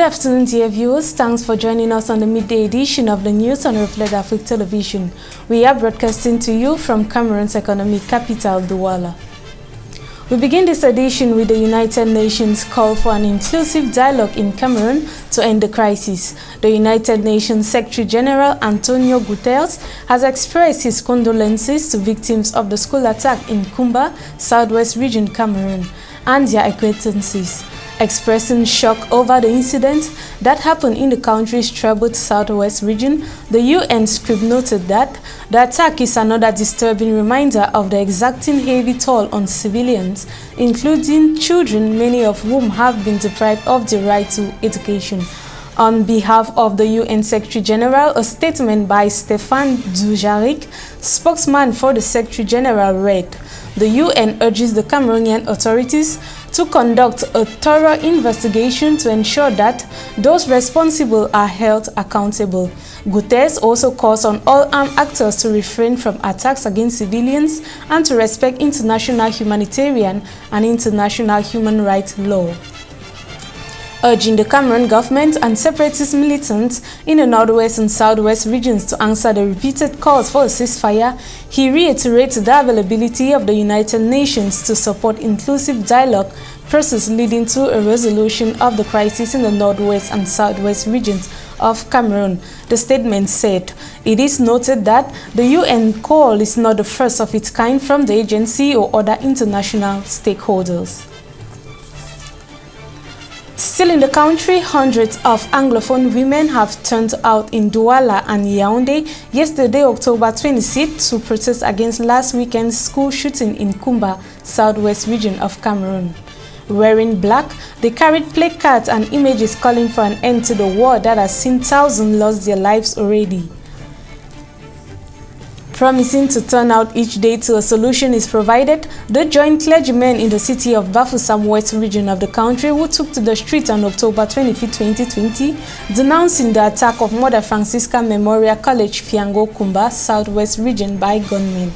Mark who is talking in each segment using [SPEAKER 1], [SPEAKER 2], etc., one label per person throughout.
[SPEAKER 1] afternoon, dear viewers. Thanks for joining us on the midday edition of the news on Reflect Africa Television. We are broadcasting to you from Cameroon's economic capital, Douala. We begin this edition with the United Nations call for an inclusive dialogue in Cameroon to end the crisis. The United Nations Secretary General Antonio Guterres has expressed his condolences to victims of the school attack in Kumba, southwest region Cameroon, and their acquaintances. Expressing shock over the incident that happened in the country's troubled southwest region, the UN script noted that the attack is another disturbing reminder of the exacting heavy toll on civilians, including children, many of whom have been deprived of the right to education. On behalf of the UN Secretary General, a statement by Stéphane Dujarric, spokesman for the Secretary General, read, "The UN urges the Cameroonian authorities to conduct a thorough investigation to ensure that those responsible are held accountable." Guterres also calls on all armed actors to refrain from attacks against civilians and to respect international humanitarian and international human rights law. Urging the Cameroon government and separatist militants in the northwest and southwest regions to answer the repeated calls for a ceasefire, he reiterates the availability of the United Nations to support inclusive dialogue process leading to a resolution of the crisis in the northwest and southwest regions of Cameroon. The statement said, "It is noted that the UN call is not the first of its kind from the agency or other international stakeholders." Still in the country, hundreds of Anglophone women have turned out in Douala and Yaoundé yesterday, October 26, to protest against last weekend's school shooting in Kumba, southwest region of Cameroon. Wearing black, they carried placards and images calling for an end to the war that has seen thousands lost their lives already. Promising to turn out each day till a solution is provided, the joint clergymen in the city of Bafoussam West region of the country who took to the street on October 25, 2020, denouncing the attack of Mother Francisca Memorial College, Fiango, Kumba, southwest region by gunmen.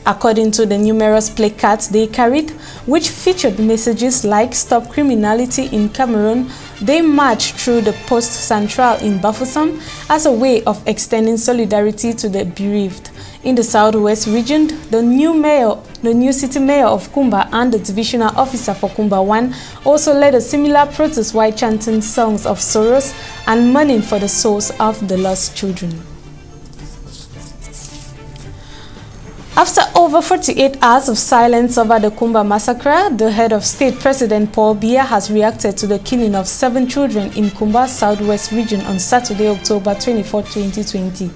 [SPEAKER 1] According to the numerous placards they carried, which featured messages like "Stop Criminality in Cameroon," they marched through the Post Central in Bafoussam as a way of extending solidarity to the bereaved. In the southwest region, the new city mayor of Kumba and the divisional officer for Kumba 1 also led a similar protest while chanting songs of sorrows and mourning for the souls of the lost children. After over 48 hours of silence over the Kumba massacre, the head of state, President Paul Biya, has reacted to the killing of 7 children in Kumba, southwest region on Saturday, October 24, 2020.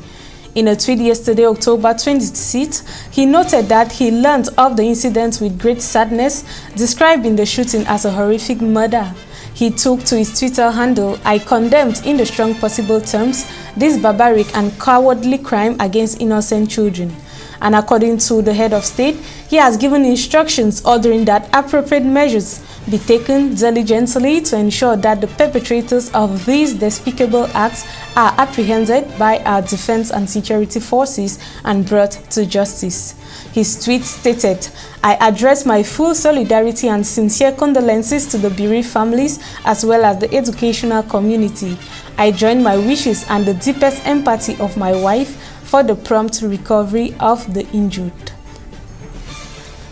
[SPEAKER 1] In a tweet yesterday, October 26, he noted that he learned of the incident with great sadness, describing the shooting as a horrific murder. He took to his Twitter handle, "I condemned in the strong possible terms this barbaric and cowardly crime against innocent children." And according to the head of state, he has given instructions ordering that appropriate measures be taken diligently to ensure that the perpetrators of these despicable acts are apprehended by our defense and security forces and brought to justice. His tweet stated, "I address my full solidarity and sincere condolences to the bereaved families as well as the educational community. I join my wishes and the deepest empathy of my wife for the prompt recovery of the injured."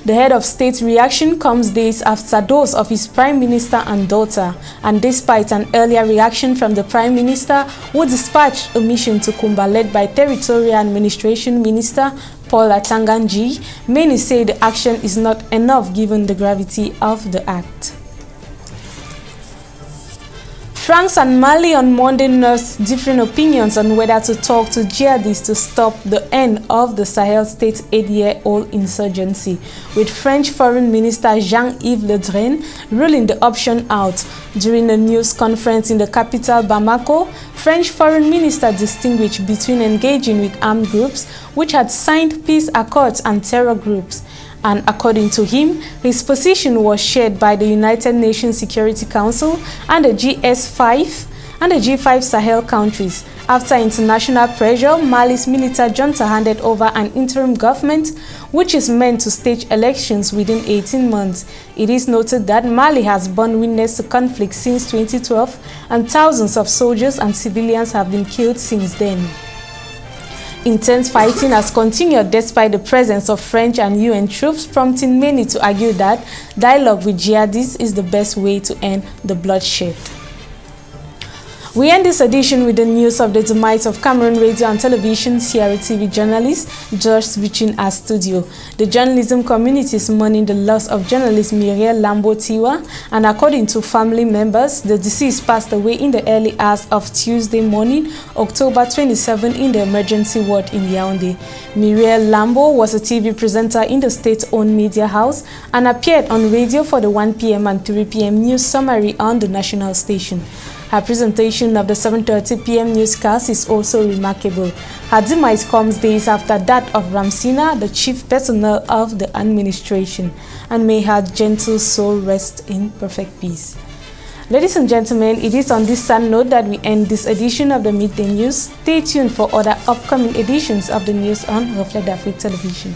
[SPEAKER 1] The head of state's reaction comes days after those of his prime minister and daughter, and despite an earlier reaction from the prime minister, who dispatched a mission to Kumba led by Territorial Administration Minister Paul Atanganji, many say the action is not enough given the gravity of the act. France and Mali on Monday nursed different opinions on whether to talk to jihadists to stop the end of the Sahel state's 8-year-old insurgency, with French Foreign Minister Jean-Yves Le Drian ruling the option out. During a news conference in the capital Bamako, French Foreign Minister distinguished between engaging with armed groups which had signed peace accords and terror groups. And according to him, his position was shared by the United Nations Security Council and the G5 and the G5 Sahel countries. After international pressure, Mali's military junta handed over an interim government which is meant to stage elections within 18 months. It is noted that Mali has borne witness to conflict since 2012 and thousands of soldiers and civilians have been killed since then. Intense fighting has continued despite the presence of French and UN troops, prompting many to argue that dialogue with jihadists is the best way to end the bloodshed. We end this edition with the news of the demise of Cameroon Radio and Television CRTV journalist George reaching our studio. The journalism community is mourning the loss of journalist Muriel Lambo-Tiwa, and according to family members, the deceased passed away in the early hours of Tuesday morning, October 27, in the emergency ward in Yaoundé. Muriel Lambo was a TV presenter in the state-owned media house and appeared on radio for the 1 p.m. and 3 p.m. news summary on the national station. Her presentation of the 7:30 p.m. newscast is also remarkable. Her demise comes days after that of Ramsina, the chief personnel of the administration, and may her gentle soul rest in perfect peace. Ladies and gentlemen, it is on this sad note that we end this edition of the Midday News. Stay tuned for other upcoming editions of the news on Reflet d'Afrique Television.